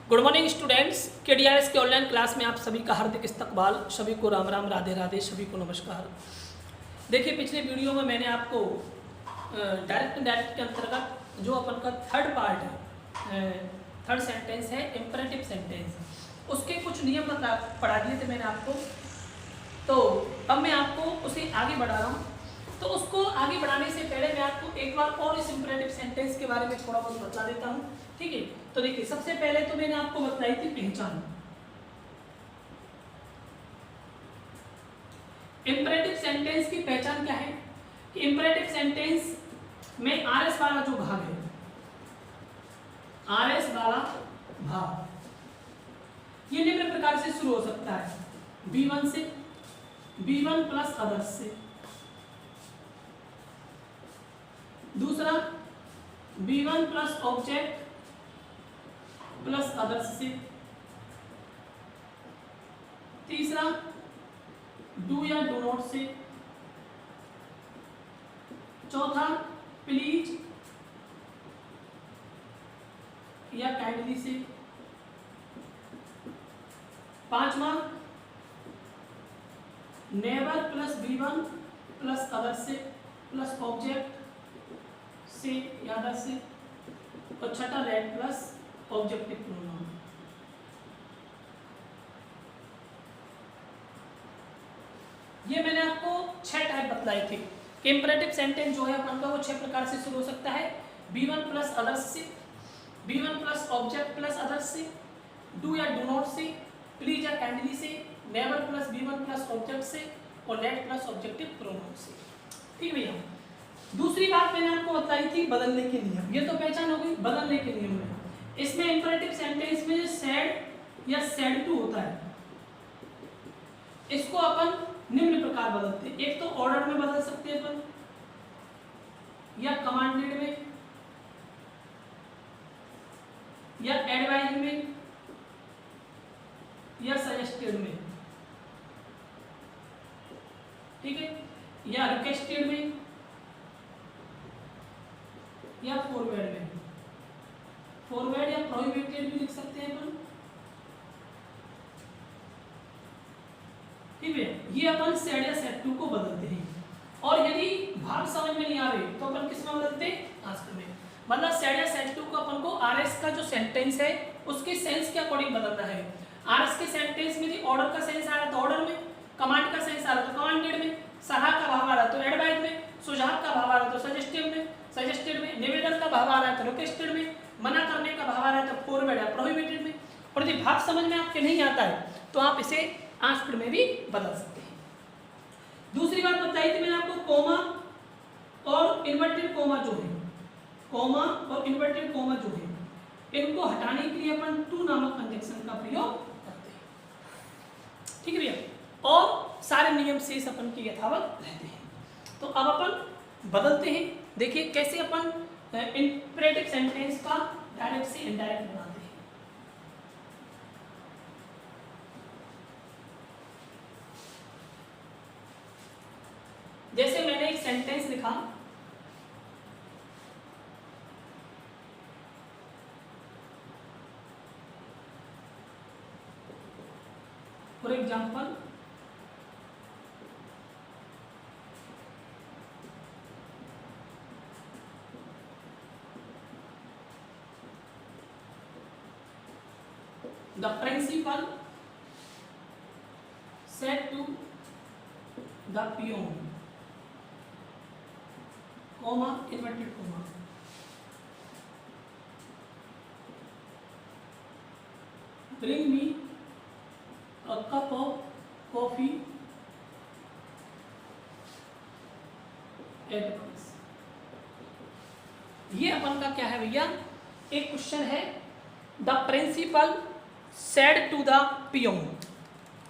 Good morning students, KDRS के online class में आप सभी का हार्दिक इस्तकबाल। सभी को राम राम, राधे राधे, सभी को नमस्कार। देखिए, पिछले वीडियो में मैंने आपको डायरेक्ट इनडायरेक्ट के अंतर्गत जो अपन का थर्ड पार्ट है, थर्ड सेंटेंस है इम्परेटिव सेंटेंस, उसके कुछ नियम पढ़ा दिए थे मैंने आपको। तो अब मैं आपको उसे आगे बढ़ा रहा हूँ। तो उसको आगे बढ़ाने से पहले मैं आपको एक बार और इस इम्परेटिव सेंटेंस के बारे में थोड़ा बहुत बता देता हूँ, ठीक है। तो देखिए, सबसे पहले तो मैंने आपको बताई थी पहचान। इम्परेटिव सेंटेंस की पहचान क्या है कि इम्परेटिव सेंटेंस में आरएस वाला जो भाग है, आरएस वाला भाग, ये निम्न प्रकार से शुरू हो सकता है। B1 से, B1 प्लस अदर्स से। दूसरा, B1 plus object plus others से। तीसरा, डू या डू नॉट से। चौथा, प्लीज या काइंडली से। पांचवा, never plus B1 plus others से प्लस ऑब्जेक्ट से या अदर्स से। और छठा, लेट प्लस ऑब्जेक्टिव प्रोनाउन। ये मैंने आपको 6 टाइप बतलाए थे कि इंपरेटिव सेंटेंस जो है अपन का वो 6 प्रकार से शुरू हो सकता है। B1 प्लस अदर्स से, B1 plus object plus others से, डू या डू नॉट से, प्लीज या काइंडली से, never plus B1 plus object से और लेट प्लस ऑब्जेक्टिव प्रोनाउन से। ठीक भैया। दूसरी बात मैंने आपको बताई थी बदलने के नियम। ये तो पहचान हो गई बदलने के नियम में। इसमें इंपरेटिव सेंटेंस में सैड या सैड टू होता है, इसको अपन निम्न प्रकार बदलते हैं। एक तो ऑर्डर में बदल सकते हैं अपन, या कमांडेड में, या एडवाइज में, या सजेस्टेड में, ठीक है, या रिक्वेस्टेड में, या फॉरवर्ड में। फॉरवर्ड या प्रोहिबिटेड भी लिख सकते हैं अपन, ठीक है। ये अपन सेड या सेड टू को बदलते हैं। और यदि भाग समझ में नहीं आ रहे तो अपन किस में बदलते हैं? आस्क में। मतलब सेड या सेड टू को अपन को आरएस का जो सेंटेंस है उसके सेंस के अकॉर्डिंग बदलना है। आरएस के सेंटेंस में यदि ऑर्डर का सेंस आ रहा है तो ऑर्डर में, कमांड का सेंस आ रहा है तो कमांडेड में, सलाह का भाव आ रहा है तो एडवाइज में, सुझाव का भाव आ रहा है तो सजेस्टेड में, निवेदन का भाव आ रहा है तो रिक्वेस्टेड में, मना करने का भाव आ रहा है तो फॉरवर्ड या प्रोहिबिटेड में। और यदि भाग समझ में आपके नहीं आता है तो आप इसे आस्क्ड में भी बदल सकते हैं। दूसरी बात बताई थी मैंने आपको, कोमा और इन्वर्टेड कोमा जो है, कोमा और इन्वर्टेड कोमा जो है, इनको हटाने के लिए अपन टू नामक कंजंक्शन का प्रयोग करते हैं, ठीक है भैया। और सारे नियम शेष अपन के यथावत रहते हैं। तो अब अपन बदलते हैं। देखिए कैसे अपन इंपरेटिव सेंटेंस का डायरेक्ट से इनडायरेक्ट बनाते हैं। जैसे मैंने एक सेंटेंस लिखा, for example, the principal said to the peon, comma, inverted comma, bring me a cup of coffee at once। ये अपन का क्या है भैया? एक क्वेश्चन है। The principal said to the peon,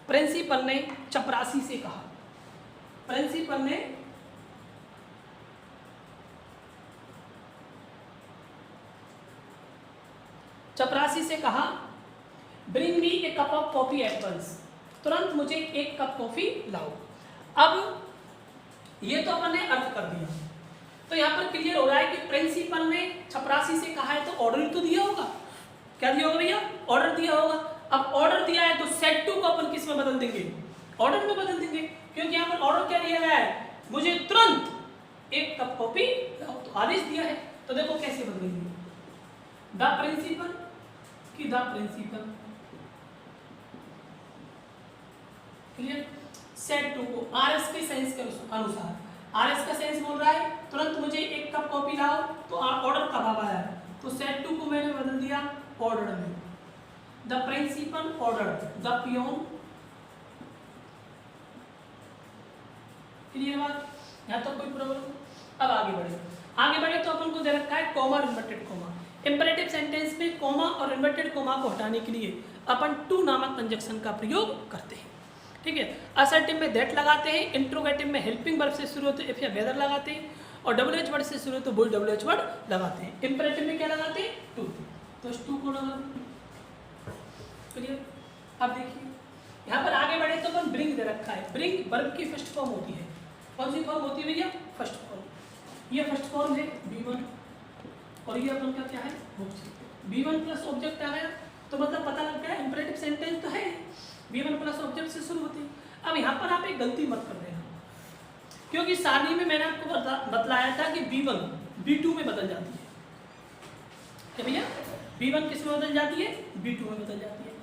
principal ने चपरासी से कहा, प्रिंसिपल ने चपरासी से कहा, bring me a cup of coffee at once, तुरंत मुझे एक कप कॉफी लाओ। अब ये तो अपन ने अर्थ कर दिया, तो यहाँ पर क्लियर हो रहा है कि प्रिंसिपल ने चपरासी से कहा है तो ऑर्डर तो दिया होगा, क्या दिया होगा भैया? ऑर्डर दिया होगा। अब ऑर्डर दिया है तो सेट टू को अपन किस में बदल देंगे? ऑर्डर में बदल देंगे, क्योंकि यहाँ पर ऑर्डर क्या दिया गया है? मुझे तुरंत 1 कप कॉफी लाओ, तो आदेश दिया है। तो देखो कैसे बदलेंगे, द प्रिंसिपल की the principal, clear. Said to को आरएस के सेंस के अनुसार, आरएस का सेंस बोल रहा है तुरंत मुझे 1 कप कॉफी लाओ, तो ऑर्डर कब आया है? तो सेट टू को मैंने बदल दिया ऑर्डर में। The principal order the peon, clear बात? यहाँ तक कोई प्रॉब्लम? अब आगे बढ़े तो अपन को दे रखा है कॉमा और इन्वर्टेड कॉमा। इंपेरेटिव सेंटेंस में कॉमा और इन्वर्टेड कॉमा को हटाने के लिए अपन टू नामक कंजक्शन का प्रयोग करते हैं, ठीक है। असर्टिव में दैट लगाते हैं, इंट्रोगेटिव में हेल्पिंग वर्ब से शुरू होते इफ या वेदर लगाते हैं, और WH वर्ड से शुरू तो वही WH वर्ड लगाते हैं। इंपेरेटिव में क्या लगाते हैं? टू, तो इस टू को लगा, क्लियर। अब देखिए यहाँ पर आगे बढ़े तो अपन ब्रिंग दे रखा है। ब्रिंग वर्ब की फर्स्ट फॉर्म होती है। कौन सी फॉर्म होती है भैया? First form. ये फर्स्ट फॉर्म है B1 और ये अपन का क्या है? ऑब्जेक्ट। B1 प्लस ऑब्जेक्ट आ गया तो मतलब पता लग गया इंपेरेटिव सेंटेंस तो है, B1 प्लस ऑब्जेक्ट से शुरू होती है। अब यहाँ पर आप एक गलती मत कर देना, क्योंकि सारणी में मैंने आपको बतलाया था कि B1 B2 में बदल जाती है। क्या भैया? B1 किस में बदल जाती है? B2 में बदल जाती है।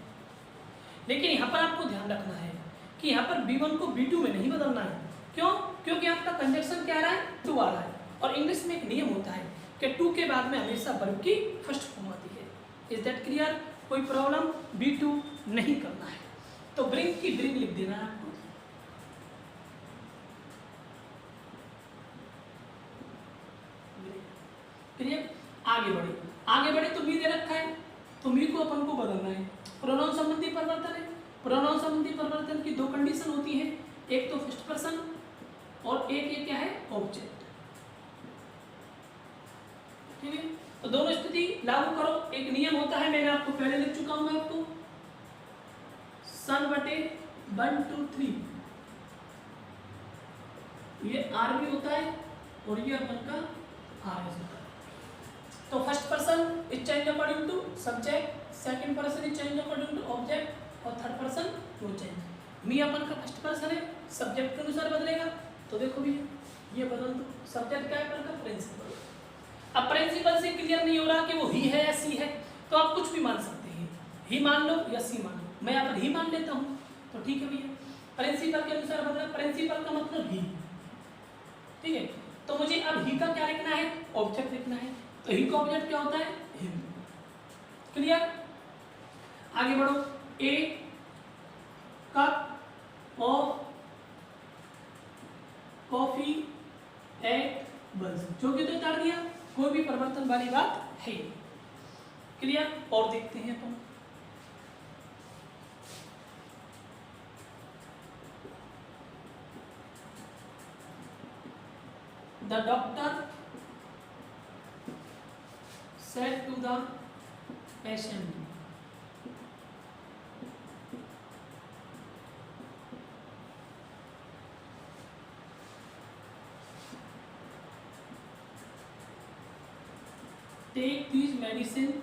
लेकिन यहाँ पर आपको ध्यान रखना है कि यहाँ पर B1 को B2 में नहीं बदलना है। क्यों? क्योंकि आपका कंजक्शन क्या आ रहा है? टू आ रहा है, और इंग्लिश में एक नियम होता है कि टू के बाद में हमेशा वर्ब की फर्स्ट फॉर्म आती है। Is that clear? कोई प्रॉब्लम? B2 नहीं करना है, तो ब्रिंग की ब्रिंग लिख देना है आपको। क्लियर? आगे बढ़े तो मी दे रखा है, तो मी को अपन को बदलना है। प्रोनाउन संबंधी परिवर्तन है। प्रोनाउन संबंधी परिवर्तन की दो कंडीशन होती है, एक तो फर्स्ट पर्सन और एक ये क्या है? ऑब्जेक्ट, ठीक है। तो दोनों स्थिति लागू करो। एक नियम होता है, मैंने आपको पहले लिख चुका हूं, मैं आपको सन बटे 1 2 3, ये आर भी होता है और ये अपन का आर एस होता है। तो first person is change according to subject, second person is change according to object, और थर्ड पर्सन नो चेंज। मी अपन का फर्स्ट पर्सन है, सब्जेक्ट के अनुसार बदलेगा। तो देखो भी ये बदल दो, सब्जेक्ट क्या है अपन का? प्रिंसिपल। अब प्रिंसिपल से क्लियर नहीं हो रहा कि वो ही है या सी है, तो आप कुछ भी मान सकते हैं, ही मान लो या सी मान लो। मैं यहाँ पर ही मान लेता हूँ, तो ठीक है भैया। प्रिंसिपल के अनुसार बदला, प्रिंसिपल का मतलब ही, ठीक है। तो मुझे अब ही का क्या लिखना है? ऑब्जेक्ट लिखना है। तो ही का ऑब्जेक्ट क्या होता है? हिम। क्लियर? आगे बढ़ो। ए कप ऑफ कॉफी एट बस, जो कि तो उतार दिया, कोई भी परिवर्तन वाली बात है। क्लियर? और देखते हैं अपन। The doctor said to the patient, take these medicine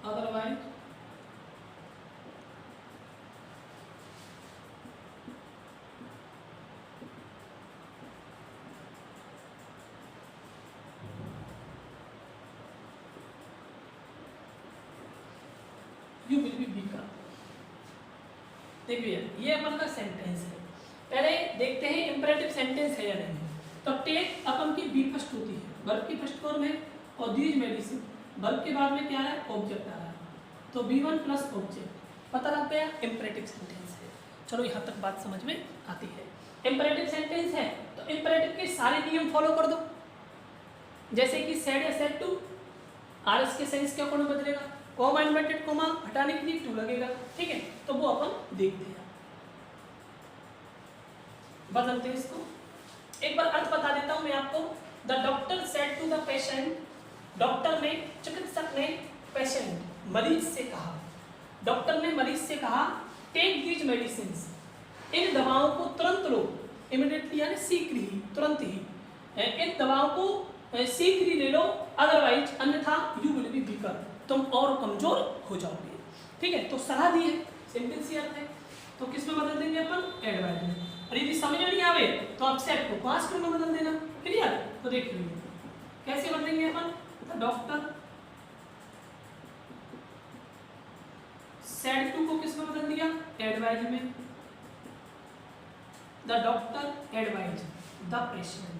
otherwise you will be become। देखिए ये अपन का सेंटेंस है। पहले देखते हैं इंपेरेटिव सेंटेंस है या नहीं। तो टेक अपन की बी फर्स्ट होती है, वर्ब की फर्स्ट फॉर्म है, और दीज मेडिसिन वर्ब के बाद में क्या है? ऑब्जेक्ट आ रहा है। तो B1 प्लस ऑब्जेक्ट, पता लग गया इंपेरेटिव सेंटेंस है। चलो यहाँ तक बात समझ में आती है। इंपेरेटिव सेंटेंस है तो इंपेरेटिव के सारे नियम फॉलो कर दो, जैसे कि सेड या सेड टू, आरएस के सेंस के अकॉर्डिंग बदलेगा, कॉमा इन्वर्टेड कॉमा हटाने के लिए टू लगेगा, ठीक है। तो वो अपन देखते हैं, बदलते हैं इसको। एक बार अर्थ बता देता हूं मैं आपको। The doctor said to the patient, doctor ने, चिकित्सक ने पेशेंट मरीज से कहा, डॉक्टर ने मरीज से कहा टेक दीज मेडिसिन, इन दवाओं को तुरंत लो, इमीडिएटली यानी शीघ्र ही, तुरंत ही इन दवाओं को शीघ्र ही ले लो, अदरवाइज अन्यथा यू विल बी वीकर, तुम और कमजोर हो जाओगे। ठीक है, तो सलाह दी है, सिंपल सी अर्थ है। तो किस में बदल देंगे अपन, एडवाइज में। और यदि समझ में नहीं आवे तो आप सेट को पास्ट में बदल देना। क्लियर, तो देख लीजिए कैसे बदलेंगे अपन, द डॉक्टर सेड टू को किस में बदल दिया, एडवाइज में, the doctor advise the patient.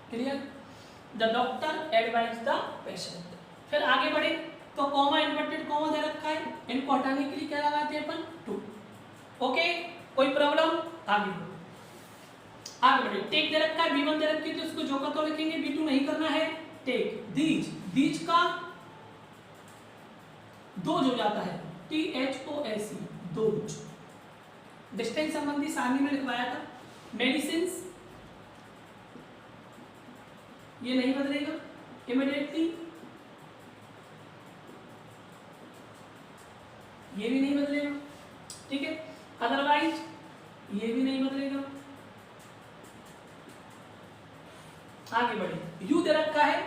Clear, the doctor advise the patient. फिर आगे बढ़े तो कॉमा इन्वर्टेड कॉमा दे रखा है, इनको हटाने के लिए क्या लगाते हैं अपन, टू। ओके, कोई प्रॉब्लम, आगे बढ़ो, आगे बढ़े। टेक दे रखा है, B1 दे रखी है तो इसको जो का तो लिखेंगे, B2 नहीं करना है। टेक दीज, दीज का दोज हो जाता है, THOAC, दोज। डिस्टेंस संबंधी सारणी में लिखवाया था। मेडिसिन ये नहीं बदलेगा, इमीडिएटली ये भी नहीं बदलेगा। ठीक है, अदरवाइज ये भी नहीं बदलेगा। आगे बढ़े, यू दे रखा है,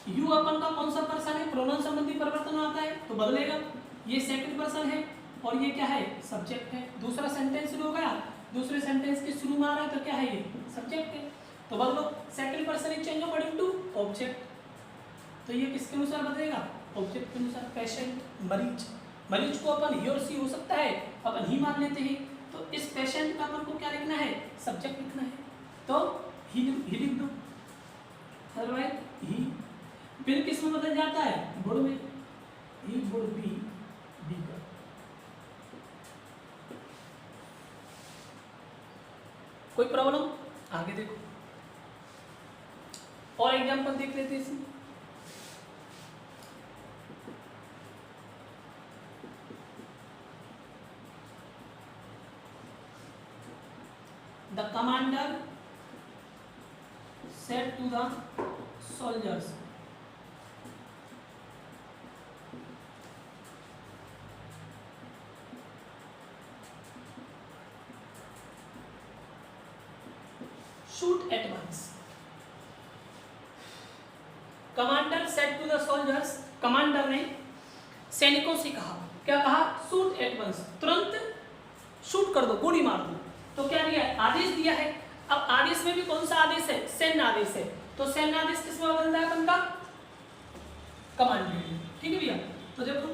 यू अपन का कौन सा पर्सन है, प्रोनाउन संबंधी परिवर्तन आता है तो बदलेगा, ये सेकंड पर्सन है और ये क्या है, सब्जेक्ट है। दूसरा सेंटेंस शुरू हो गया, दूसरे सेंटेंस के शुरू में आ रहा है तो क्या है, ये सब्जेक्ट है, तो बदलो, second person is change according to object. तो ये किसके अनुसार बदलेगा, ऑब्जेक्ट के अनुसार। पेशेंट, मरीज, मरीज को अपन ही और सी हो सकता है, अपन ही मान लेते हैं, तो इस पेशेंट का अपन को क्या लिखना है, सब्जेक्ट लिखना है, तो ही लिख दो, अदरवाइज ही। फिर किस में बदल जाता है, गुड में, ही वुड बी वीकर। कोई प्रॉब्लम, आगे देखो और एग्जांपल देख लेते हैं इसमें। The commander said to the soldiers, shoot at once. Commander said to the soldiers, commander ने सैनिकों से कहा, क्या कहा, शूट एट वंस, तुरंत शूट कर दो, गोली मार दो। तो क्या दिया है, आदेश दिया है। अब आदेश में भी कौन सा आदेश है, सैन्य आदेश है, तो सैन्य आदेश किस में बदलता है अपन का, कमांडेड। ठीक है भैया, तो देखो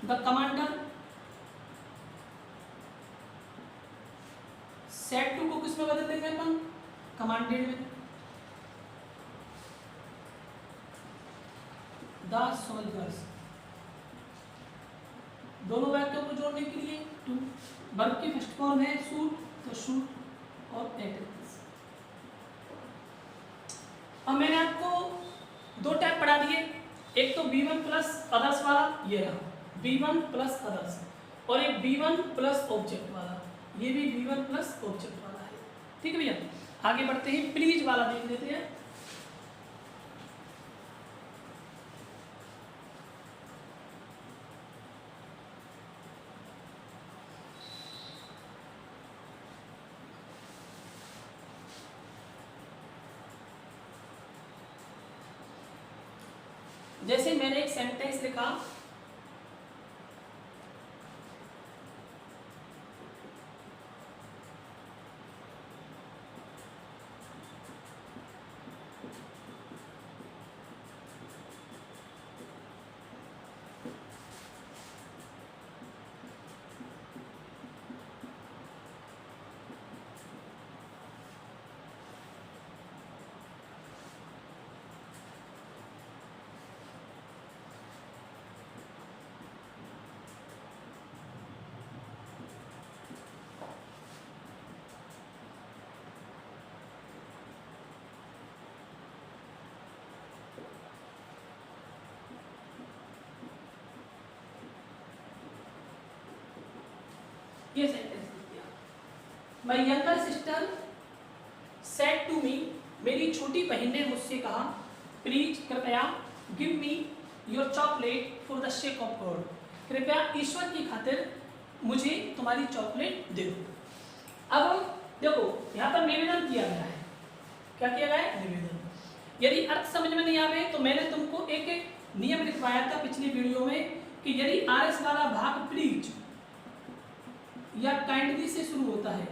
द कमांडर सेड टू को किस में बदल देंगे अपन, कमांडेड में, द सोल्जर्स। दोनों वाक्यों को जोड़ने के लिए टू, वर्ब की फर्स्ट फॉर्म है शूट, तो शूट और एट। अब मैंने आपको दो टाइप पढ़ा दिए, एक तो B1 प्लस अदर्स वाला, ये रहा B1 प्लस अदर्स, और एक B1 प्लस ऑब्जेक्ट वाला, ये भी B1 प्लस ऑब्जेक्ट वाला है। ठीक है भैया, आगे बढ़ते हैं, प्लीज वाला देख लेते हैं। जैसे मैंने एक सेंटेंस लिखा, ये सेंटेंस लिख दिया, my younger sister said to me, मेरी छोटी बहन ने मुझसे कहा, प्लीज कृपया, give me your chocolate for the sake of God, कृपया ईश्वर की खातिर मुझे तुम्हारी चॉकलेट दे दो। अब देखो यहाँ पर निवेदन किया गया है, क्या किया गया है, निवेदन। यदि अर्थ समझ में नहीं आवे तो मैंने तुमको एक नियम लिखवाया था पिछली वीडियो में कि यदि आरएस वाला भाग प्लीज या काइंडली से शुरू होता है,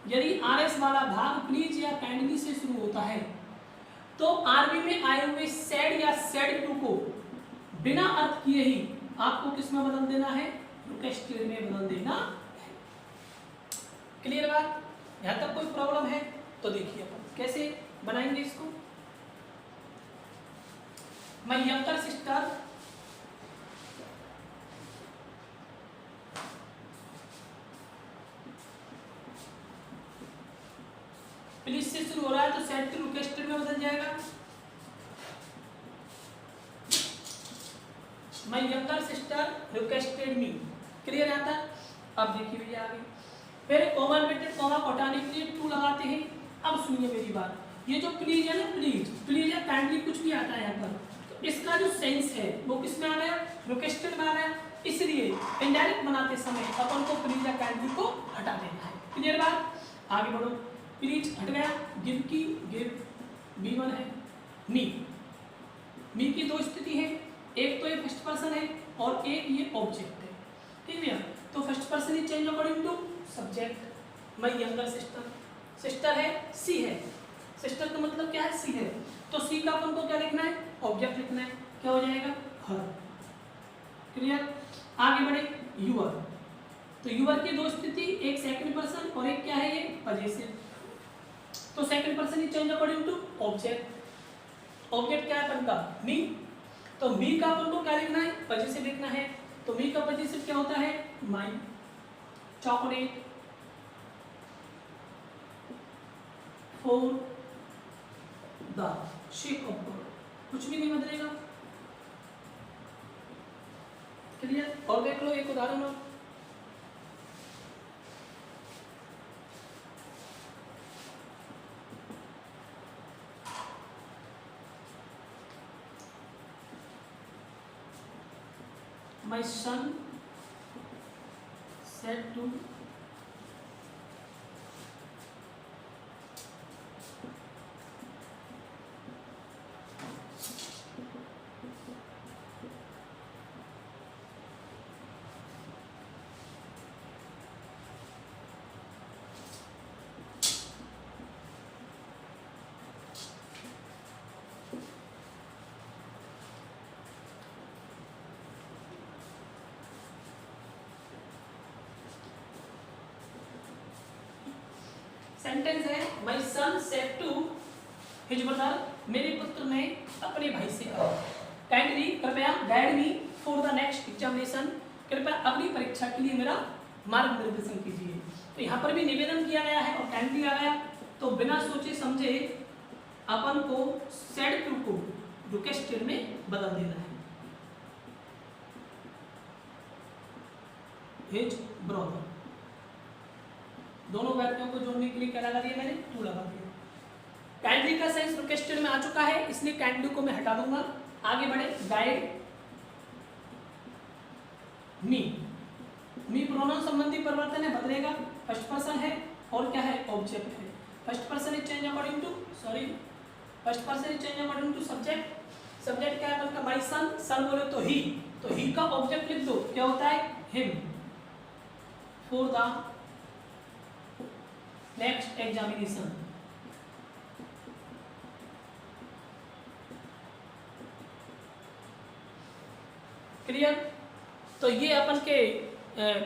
यदि आरएस वाला भाग प्लीज या काइंडली से शुरू होता है तो आरबी में आए हुए सैड या सैड टू को बिना अर्थ किए ही आपको किस में बदल देना है, रिक्वेस्टेड में बदल देना है। क्लियर बात? यहां तक कोई प्रॉब्लम है तो देखिए अपन कैसे बनाएंगे इसको। मैं यंगर सिस्टर प्लीज से शुरू हो रहा है तो सेट टू रिक्वेस्टेड में बदल जाएगा। My younger sister requested me, clear आता है? अब देखिए भैया आगे फिर कॉमा इन्वर्टेड कॉमा को हटाने के लिए टू लगाते हैं। अब सुनिए मेरी बात, ये जो प्लीज है ना, प्लीज या काइंडली कुछ भी आता है यहाँ पर, तो इसका जो सेंस है वो किस में आ रहा है, रिक्वेस्टेड में आ रहा है। इसलिए इनडायरेक्ट बनाते समय अपन को प्लीज या काइंडली को हटा देना है। क्लियर बात? आगे बढ़ो। प्लीज हट गया, गिव की गिव B1 है, मी की दो स्थिति है, एक तो ये फर्स्ट पर्सन है और एक ये ऑब्जेक्ट है। ठीक है, तो first person is change according to subject. My younger sister, sister है सी है, सिस्टर का मतलब क्या है, सी है, तो सी का अपन को क्या लिखना है, ऑब्जेक्ट लिखना है, क्या हो जाएगा, हर। क्लियर? आगे बढ़े, यूअर, तो यूअर की दो स्थिति, एक सेकंड पर्सन और एक क्या है, ये पजेसिव। तो second person is change according to object. Object क्या है अपन का, मी, तो मी का अपन को क्या लिखना है, पजेसिव लिखना है। तो मी का पजेसिव क्या होता है, my chocolate for the sake of God, कुछ भी नहीं बदलेगा। क्लियर? और देख लो एक उदाहरण और, my son said to sentence है my son said to his brother, मेरे पुत्र ने अपने भाई से कहा, काइंडली कृपया guide me for the next examination, कृपया अगली परीक्षा के लिए मेरा मार्गदर्शन कीजिए। तो यहाँ पर भी निवेदन किया गया है और काइंडली आ गया, तो बिना सोचे समझे अपन को सेड टू को रिक्वेस्टेड में बदल देना है। हिज ब्रदर, दोनों वाक्यों को जोड़ने के लिए क्या लगा दिया मैंने, टू लगा दिया। काइंडली का सेंस रिक्वेस्टेड में आ चुका है, इसलिए काइंडली को मैं हटा दूंगा। आगे बढ़े, गाइड मी प्रोनाउन संबंधी परिवर्तन है, बदलेगा, फर्स्ट पर्सन है और क्या है, ऑब्जेक्ट है। First person is change according to, sorry, first person is change according to subject. Subject क्या है अपन का, माय सन, सन बोले तो ही का ऑब्जेक्ट लिख दो, क्या होता है, him, for the next examination. Clear? तो ये अपन के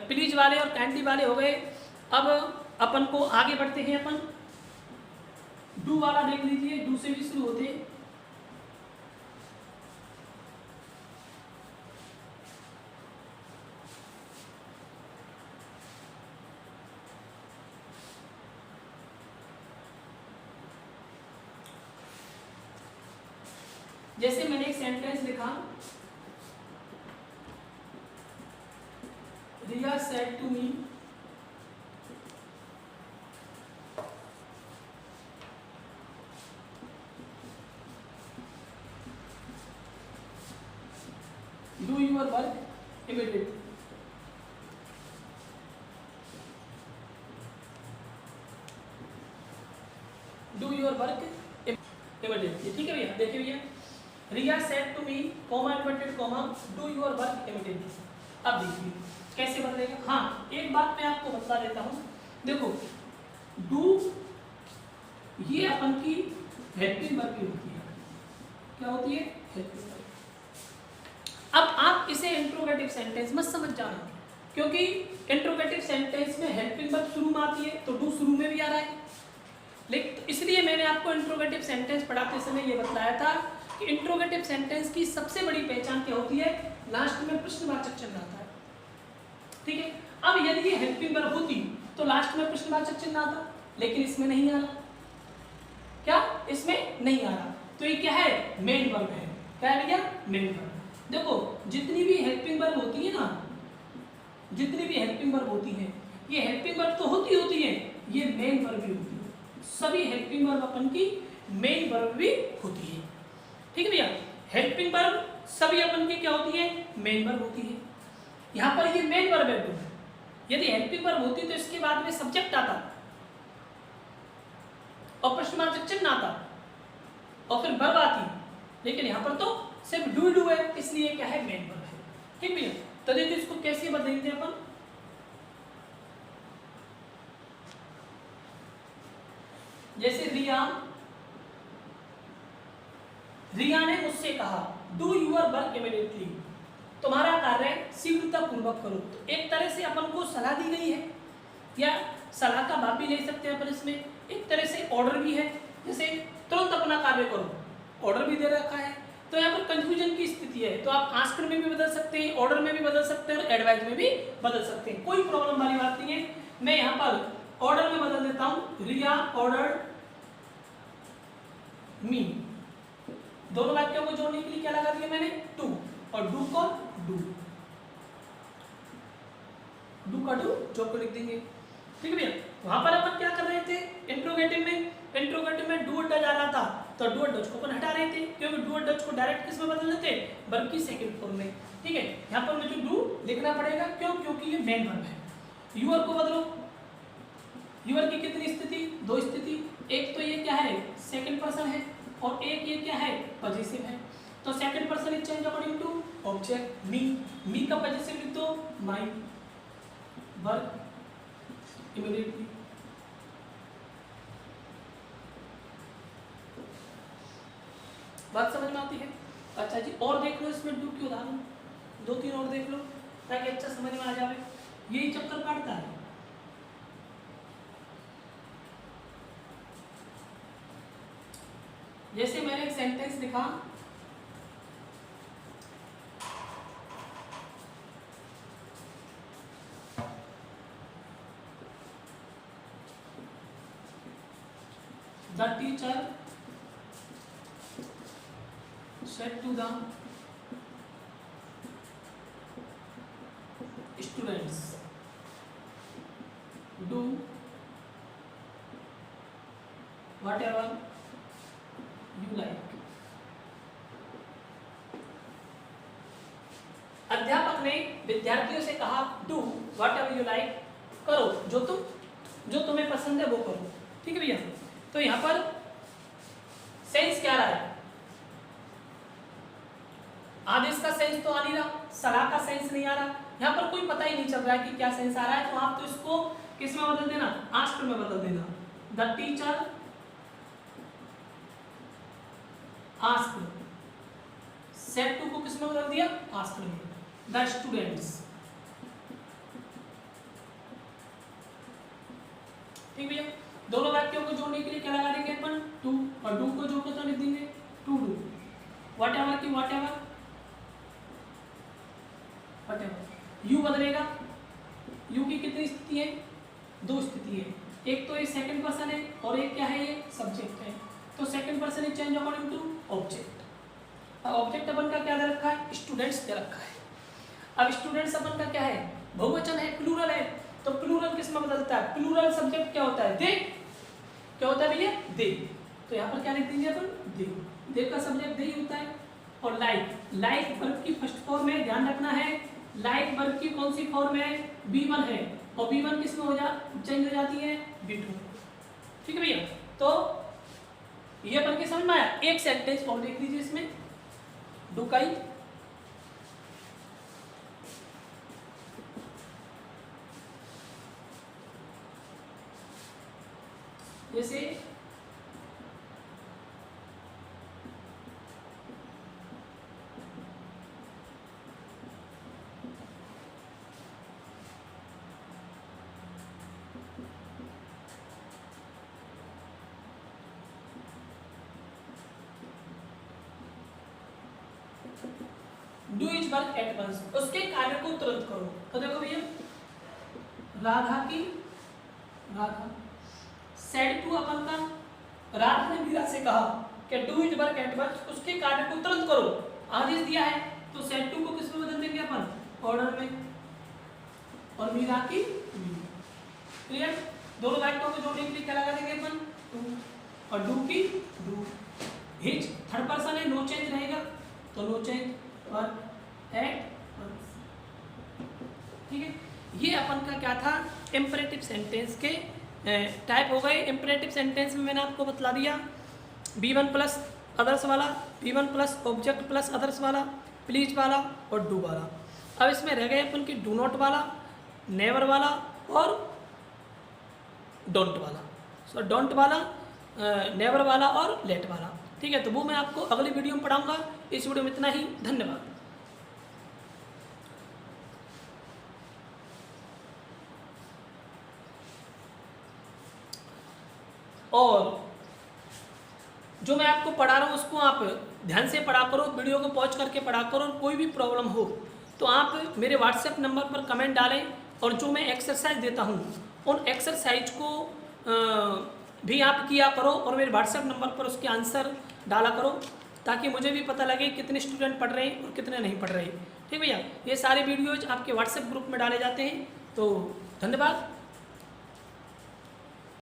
प्लीज वाले और काइंडली वाले हो गए। अब अपन को आगे बढ़ते हैं, अपन डू वाला देख लीजिए, डू से भी शुरू होते हैं। जैसे मैंने एक सेंटेंस लिखा, Riya said to me do your work immediately. Do your work immediately, ठीक है भैया। देखिए भैया, Riya said to me comma inverted comma do your work immediately. अब देखिए कैसे बदलेगा। हाँ, एक बात मैं आपको बता देता हूँ, देखो डू ये अपन की हेल्पिंग वर्ब की होती है। क्या होती है? Helping verb. अब आप इसे इंट्रोगेटिव सेंटेंस में समझ जाना, क्योंकि इंट्रोगेटिव सेंटेंस में हेल्पिंग वर्ब शुरू में आती है, तो डू शुरू में भी आ रहा है। लेकिन तो इसलिए मैंने आपको इंट्रोगेटिव सेंटेंस पढ़ाते समय ये बताया था कि इंट्रोगेटिव सेंटेंस की सबसे बड़ी पहचान क्या होती है? लास्ट में प्रश्नवाचक चिन्ह आता है, ठीक है। अब यदि ये हेल्पिंग वर्ब होती तो लास्ट में प्रश्नवाचक चिन्ह आता, लेकिन इसमें नहीं आ रहा। क्या इसमें नहीं आ रहा? तो ये क्या है? मेन वर्ब है। क्या है भैया? Main verb. देखो जितनी भी हेल्पिंग वर्ब होती है ना, जितनी भी हेल्पिंग वर्ब होती है, ये हेल्पिंग वर्ब तो होती है, ये मेन वर्ब भी होती है। सभी हेल्पिंग वर्ब अपन की मेन वर्ब भी होती है, ठीक है भैया। हेल्पिंग वर्ब सभी अपन की क्या होती है? मेन वर्ब होती है। यहाँ पर ये मेन वर्ब है। यदि हेल्पिंग वर्ब होती तो इसके बाद में सब्जेक्ट आता और प्रश्नवाचक चिन्ह आता और फिर वर्ब आती, लेकिन यहाँ पर तो सिर्फ डू है, इसलिए क्या है? मेन वर्ब है, ठीक भैया। तो देखिए इसको कैसे बदलेंगे अपन। जैसे रिया ने मुझसे कहा डू यूर वर्क इमीडिएटली, तुम्हारा कार्य शीघ्रता पूर्वक करो। तो एक तरह से अपन को सलाह दी गई है, या सलाह का भाव भी ले सकते हैं अपन इसमें। एक तरह से ऑर्डर भी है, जैसे तुरंत अपना कार्य करो, ऑर्डर भी दे रखा है। तो यहाँ पर कंफ्यूजन की स्थिति है, तो आप आस्क में भी बदल सकते हैं, ऑर्डर में भी बदल सकते हैं और एडवाइज में भी बदल सकते हैं, कोई प्रॉब्लम वाली बात नहीं है। मैं यहाँ पर ऑर्डर में बदल देता हूँ, रिया ऑर्डर मी। दोनों वाक्यों को जोड़ने के लिए क्या लगा दिया मैंने? टू, और डू को डू, डू का डू जो को लिख देंगे, ठीक है भैया। वहां पर अपन क्या कर रहे थे? इंट्रोगेटिव में डू डज आ रहा था, तो डू डज को अपन हटा रहे थे, क्योंकि डू डज को डायरेक्ट किस में बदल देते? वर्ब की सेकंड फॉर्म में, ठीक है। यहाँ पर मुझे डू लिखना पड़ेगा, क्यों? क्योंकि ये मेन वर्ब है। यूर को बदलो, यूर की कितनी स्थिति? दो स्थिति। एक तो ये क्या है? सेकंड पर्सन है, और एक ये क्या है? पॉजिटिव है। तो second person is change according to object मी का पॉजिटिव लिख दो माय वर्क इमीडिएटली। बात समझ में आती है? अच्छा जी, और देख लो इसमें डू की उदाहरण, दो तीन और देख लो ताकि अच्छा समझ में आ जाए। यही चक्कर काटता है। जैसे मैंने एक सेंटेंस लिखा, the teacher said to the students do whatever you like। अध्यापक ने विद्यार्थियों से कहा डू whatever you like, करो जो तुम्हें पसंद है वो करो, ठीक है भैया। तो यहाँ पर सेंस क्या रहा है? आदेश का सेंस तो आ नहीं रहा, सलाह का सेंस नहीं आ रहा, यहाँ पर कोई पता ही नहीं चल रहा है कि क्या सेंस आ रहा है। तो आप तो इसको किस में बदल देना? आस्क में बदल देना। The teacher ask, said to को किस में बदल दिया? आस्क में। द स्टूडेंट्स, ठीक भैया। दोनों वाक्यों को जोड़ने के लिए क्या लगा देंगे अपन? टू, और डू को जो को तो लिख देंगे टू डू। व्हाटएवर की व्हाटएवर, यू बदलेगा। यू की कितनी स्थिति है? दो स्थिति है, एक तो ये सेकंड पर्सन है और एक क्या है? ये सब्जेक्ट है। तो second person is change according to object. अब ऑब्जेक्ट अपन का क्या दे रखा है? स्टूडेंट्स दे रखा है। अब स्टूडेंट्स अपन का क्या है? बहुवचन है, प्लूरल है। तो प्लूरल किस में बदलता है? प्लूरल सब्जेक्ट क्या होता है? दे। क्या होता है भैया? दे। तो यहाँ पर क्या लिख देंगे अपन? दे। दे का सब्जेक्ट दे ही होता है, और लाइक वर्ब की फर्स्ट फॉर्म है, ध्यान रखना है। लाइक वर्ब की कौन सी फॉर्म है? B1 है, और B1 किस में चेंज हो जाती है? B2। ठीक है भैया, तो ये अपन के समझ में आया। एक सेंटेंस और देख लीजिए इसमें, डुकाई जैसे do his work at once, उसके कार्य को तुरंत करो। तो देखो भैया, राधा सेड टू अपन का, राधा ने मीरा से कहा कि do his work at once, उसके कार्य को तुरंत करो, आदेश दिया है। तो सेड टू को किस में बदल देंगे अपन? ऑर्डर में, और मीरा की क्लियर। दोनों वाक्यों को जोड़ने के लिए क्या लगा देंगे अपन? टू, और डू की डू। हिज थर्ड पर्सन है, नो चेंज रहेगा, तो नो चेंज और एट वंस। ठीक है, ये अपन का क्या था? इंपरेटिव सेंटेंस के टाइप हो गए। इंपरेटिव सेंटेंस में मैंने आपको बतला दिया B1 प्लस अदर्स वाला, B1 plus object plus others वाला, प्लीज वाला और डू वाला। अब इसमें रह गए अपन की डू नॉट वाला, नेवर वाला और डोंट वाला। सो डोंट वाला, नेवर वाला और लेट वाला। ठीक है, तो वो मैं आपको अगली वीडियो में पढ़ाऊंगा। इस वीडियो में इतना ही, धन्यवाद। और जो मैं आपको पढ़ा रहा हूँ उसको आप ध्यान से पढ़ा करो, वीडियो को पॉज करके पढ़ा करो, और कोई भी प्रॉब्लम हो तो आप मेरे व्हाट्सएप नंबर पर कमेंट डालें, और जो मैं एक्सरसाइज देता हूँ उन एक्सरसाइज को भी आप किया करो, और मेरे व्हाट्सएप नंबर पर उसके आंसर डाला करो, ताकि मुझे भी पता लगे कितने स्टूडेंट पढ़ रहे हैं और कितने नहीं पढ़ रहे। ठीक भैया, ये सारे वीडियोज आपके व्हाट्सएप ग्रुप में डाले जाते हैं। तो धन्यवाद।